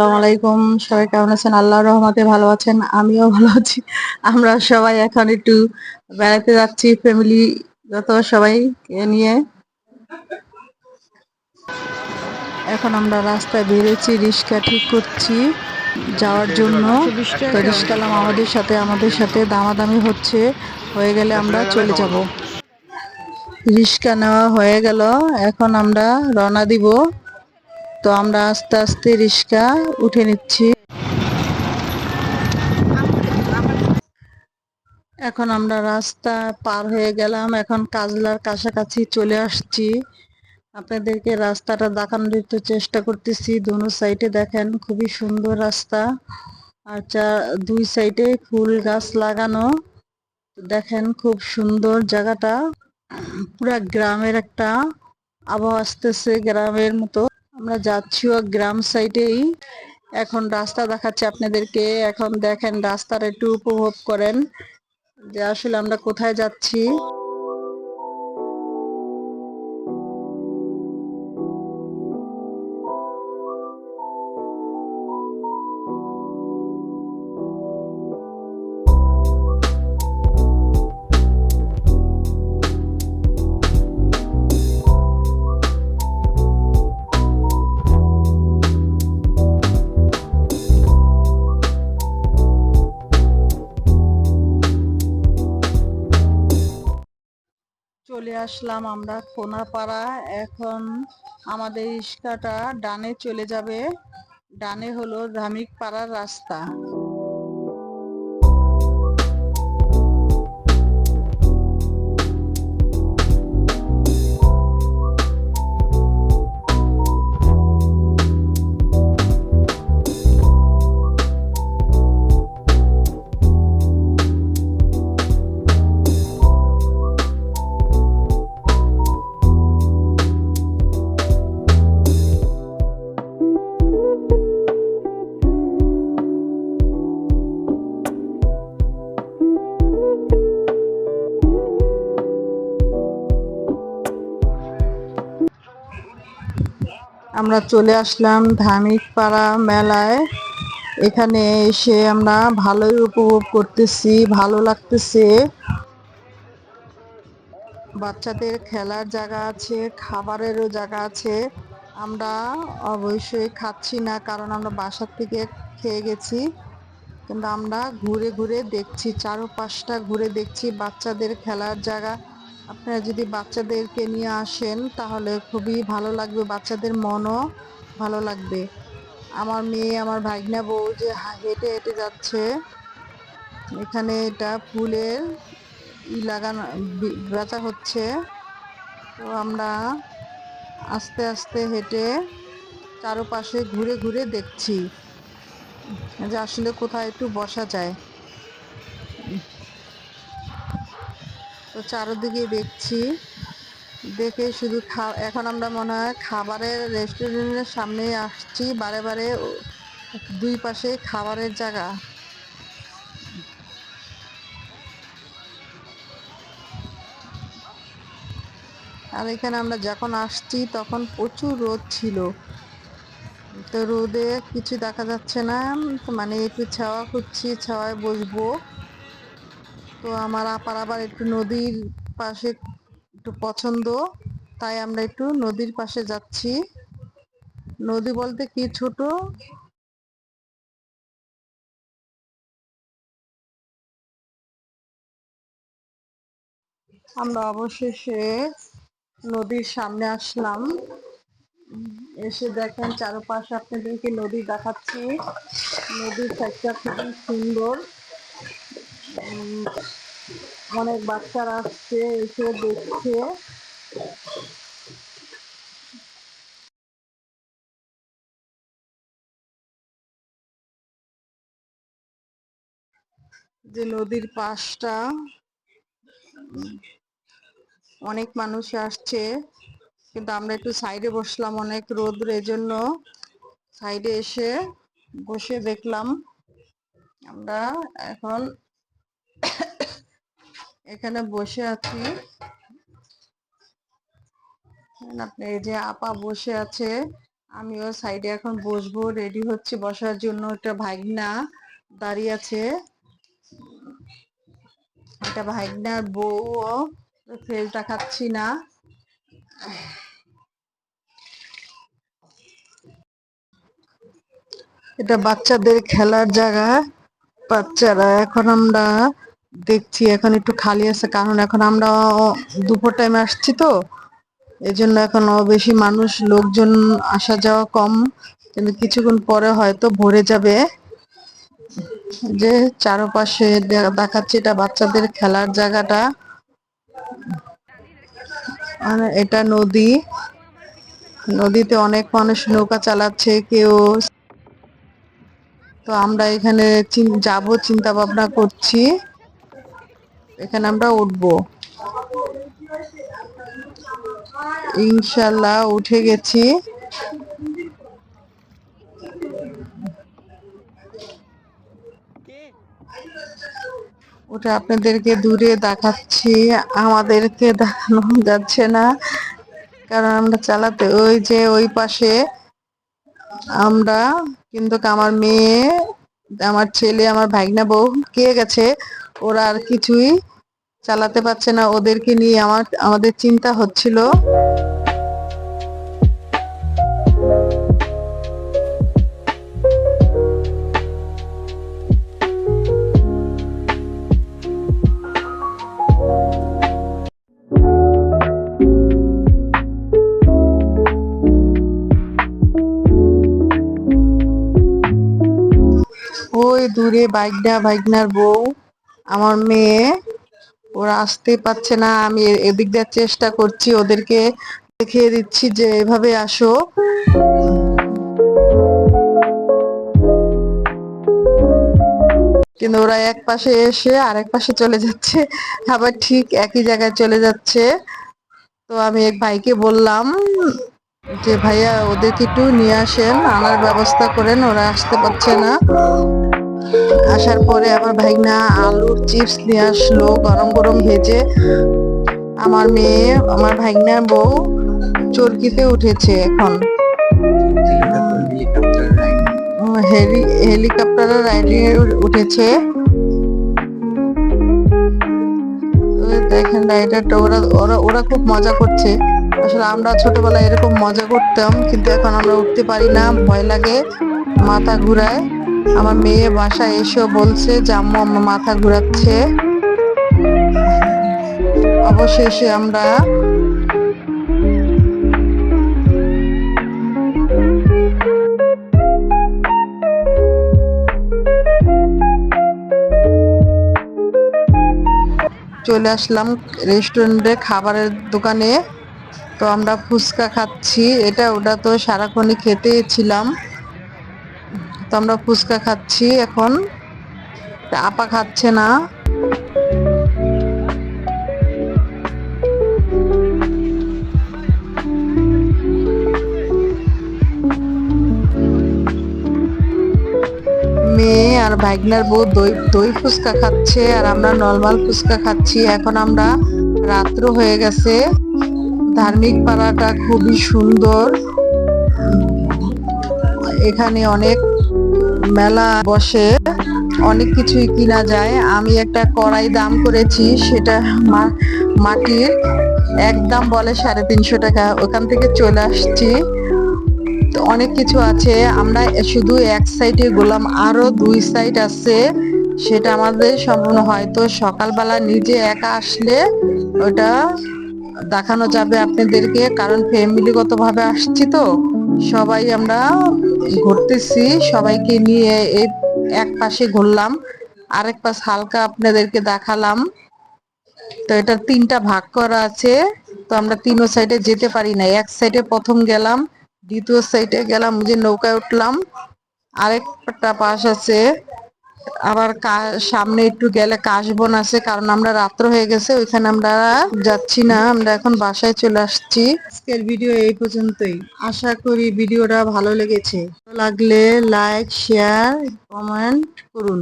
আসসালামু আলাইকুম। সবাই কেমন আছেন? আল্লাহর রহমতে ভালো আছেন। আমিও ভালো আছি। আমরা সবাই এখন একটু বেড়াতে যাচ্ছি ফ্যামিলিগত সবাইকে নিয়ে। এখন আমরা রাস্তায় বেরিয়েছি, রিক্সা ঠিক করছি যাওয়ার জন্য। তো রিক্সাওয়ালা আমাদের সাথে দামাদামি হচ্ছে, হয়ে গেলে আমরা চলে যাব। রিক্সা নেওয়া হয়ে গেল, এখন আমরা রওনা দিব। তো আমরা আস্তে আস্তে রিক্সা উঠে নিচ্ছি। এখন আমরা রাস্তা পার হয়ে গেলাম, এখন কাজলার কাছাকাছি চলে আসছি। আপনাদেরকে রাস্তাটা দেখানোর একটু চেষ্টা করতেছি। দোনো সাইডে দেখেন খুবই সুন্দর রাস্তা, আর দুই সাইডে ফুল গাছ লাগানো। দেখেন খুব সুন্দর জায়গাটা, পুরা গ্রামের একটা আবহাওয়া আসতেছে, গ্রামের মতো। আমরা যাচ্ছিও গ্রাম সাইডেই। এখন রাস্তা দেখাচ্ছি আপনাদেরকে, এখন দেখেন রাস্তার একটু উপভোগ করেন যে আসলে আমরা কোথায় যাচ্ছি। চলে আসলাম আমরা কোনাপাড়া। এখন আমাদের রিক্সাটা ডানে চলে যাবে। ডানে হলো ধামিক পাড়ার রাস্তা। আমরা চলে আসলাম ধামিক পাড়া মেলায়। এখানে এসে আমরা ভালোই উপভোগ করতেছি, ভালো লাগতেছে। বাচ্চাদের খেলার জায়গা আছে, খাবারেরও জায়গা আছে। আমরা অবশ্যই খাচ্ছি না, কারণ আমরা বাসার থেকে খেয়ে গেছি। কিন্তু আমরা ঘুরে ঘুরে দেখছি, চারপাশটা ঘুরে দেখছি বাচ্চাদের খেলার জায়গা। আপনারা যদি বাচ্চাদেরকে নিয়ে আসেন তাহলে খুবই ভালো লাগবে, বাচ্চাদের মনও ভালো লাগবে। আমার মেয়ে, আমার ভাগনা বউ যে হেঁটে হেঁটে যাচ্ছে। এখানে এটা ফুলের লাগানো, বেচা হচ্ছে। তো আমরা আস্তে আস্তে হেঁটে চারপাশে ঘুরে ঘুরে দেখছি যে আসলে কোথায় একটু বসা যায়। তো চারদিকে দেখছি, দেখে শুধু এখন আমরা মনে হয় খাবারের রেস্টুরেন্টের সামনে আসছি বারে বারে। দুই পাশে খাবারের জায়গা। আর এখানে আমরা যখন আসছি তখন প্রচুর রোদ ছিল, তো রোদে কিছু দেখা যাচ্ছে না। মানে একটু ছাওয়া খুঁজছি, ছাওয়ায় বসবো। তো আমার আবার একটু নদীর পাশে একটু পছন্দ, তাই আমরা একটু নদীর পাশে যাচ্ছি। নদী বলতে কি, ছোট। আমরা অবশেষে নদীর সামনে আসলাম। এসে দেখেন চারপাশে আপনাদেরকে নদী দেখাচ্ছি। নদীর সাইডটা খুবই সুন্দর। অনেক বাচ্চারা আসছে, এসে দেখছে। যে নদীর পাশটা অনেক মানুষ আসছে, কিন্তু আমরা একটু সাইডে বসলাম, অনেক রোদ, এজন্য সাইডে এসে বসে দেখলাম। আমরা এখন এখানে বসে আছি। আপনি এই যে আপা বসে আছে, আমিও সাইডে এখন বসবো, রেডি হচ্ছে বসার জন্য। একটা ভাগনা দাঁড়িয়ে আছে, একটা ভাগনার বউ, ফেস দেখাচ্ছি না। এটা বাচ্চাদের খেলার জায়গা। বাচ্চারা এখন আমরা দেখছি এখন একটু খালি আছে, কারণ এখন আমরা দুপুর টাইমে আসছি তো, এই জন্য এখন বেশি মানুষ, লোকজন আসা যাওয়া কম, কিন্তু কিছুক্ষণ পরে হয়তো ভরে যাবে। যে চারপাশে দেখাচ্ছে এটা বাচ্চাদের খেলার জায়গাটা। আর এটা নদী, নদীতে অনেক মানুষ নৌকা চালাচ্ছে কেউ। তো আমরা এখানে যাব চিন্তা ভাবনা করছি, এখানে আমরা উঠবো ইনশাল্লাহ। উঠে গেছি। ওটা আপনাদেরকে দূরে দেখাচ্ছি, আমাদেরকে দেখানো যাচ্ছে না কারণ আমরা চালাতে, ওই যে ওই পাশে আমরা, কিন্তু আমার মেয়ে, আমার ছেলে, আমার ভাগনা বউ কে গেছে, ওরা আর কিছুই চালাতে পারছে না, ওদেরকে নিয়ে আমাদের চিন্তা হচ্ছিল। ওই দূরে ভাগনার বউ, আমার মেয়ে, ওরা আসতে পারছে না। আমি এদিক দিয়ে চেষ্টা করছি, ওদেরকে দেখিয়ে দিচ্ছি যে এভাবে আসো। কিন্তু ওরা এক পাশে এসে আরেক পাশে চলে যাচ্ছে, আবার ঠিক একই জায়গায় চলে যাচ্ছে। তো আমি এক ভাইকে বললাম যে ভাইয়া ওদেরকে একটু নিয়ে আসেন, আনার ব্যবস্থা করেন, ওরা আসতে পারছে না। আসার পরে আমার ভাইনা আলুর চিপস নিয়ে আসলো গরম গরম ভেজে। আমার মেয়ে, আমার ভাইনার বউ চরকিতে উঠেছে এখন, হেলিকপ্টারের রাইডিং এ উঠেছে। দেখেন রাইডারটা, ওরা ওরা ওরা খুব মজা করছে। আসলে আমরা ছোটবেলায় এরকম মজা করতাম, কিন্তু এখন আমরা উঠতে পারি না, ভয় লাগে, মাথা ঘুরায়। আমার মেয়ে বাসায় এসেও বলছে যে আম্মু আমার মাথা ঘুরাচ্ছে। অবশেষে আমরা চলে আসলাম রেস্টুরেন্টে, খাবারের দোকানে। তো আমরা ফুচকা খাচ্ছি, এটা ওটা তো সারাক্ষণই খেতে ছিলাম। তো আমরা ফুচকা খাচ্ছি এখন, আপা খাচ্ছে না। মেয়ে আর ভাগনার বউ দই দই ফুচকা খাচ্ছে, আর আমরা নর্মাল ফুচকা খাচ্ছি। এখন আমরা, রাত্র হয়ে গেছে। ধার্মিক পাড়াটা খুবই সুন্দর, এখানে অনেক মেলা বসে, অনেক কিছুই কিনা যায়। আমি একটা কড়াই দাম করেছি, সেটা মাটির, একদম বলে 350 টাকা, ওখান থেকে চলে আসছি। তো অনেক কিছু আছে, আমরা শুধু এক সাইডে গেলাম, আরো 2 সাইড আছে, সেটা আমাদের সম্পূর্ণ হয়তো সকালবেলা নিজে একা আসলে ওটা দেখানো যাবে আপনাদেরকে, কারণ ফ্যামিলিগত ভাবে আসছি তো সবাই, আমরা ঘুরতেছি, সবাইকে নিয়ে এই এক পাশে ঘুরলাম, আরেক পাশ হালকা আপনাদেরকে দেখালাম। তো এটা 3টা ভাগ করা আছে, তো আমরা 3 সাইডে যেতে পারি না। এক সাইডে প্রথম গেলাম, দ্বিতীয় সাইডে গেলাম, যে নৌকায় উঠলাম, আরেকটা পাশ আছে। আবার সামনে একটু গেলে কাশবন আছে, কারণ আমরা রাত্র হয়ে গেছে, ওইখানে আমরা যাচ্ছি না, আমরা এখন বাসায় চলে আসছি। আজকের ভিডিও এই পর্যন্তই, আশা করি ভিডিওটা ভালো লেগেছে। ভালো লাগলে লাইক, শেয়ার, কমেন্ট করুন।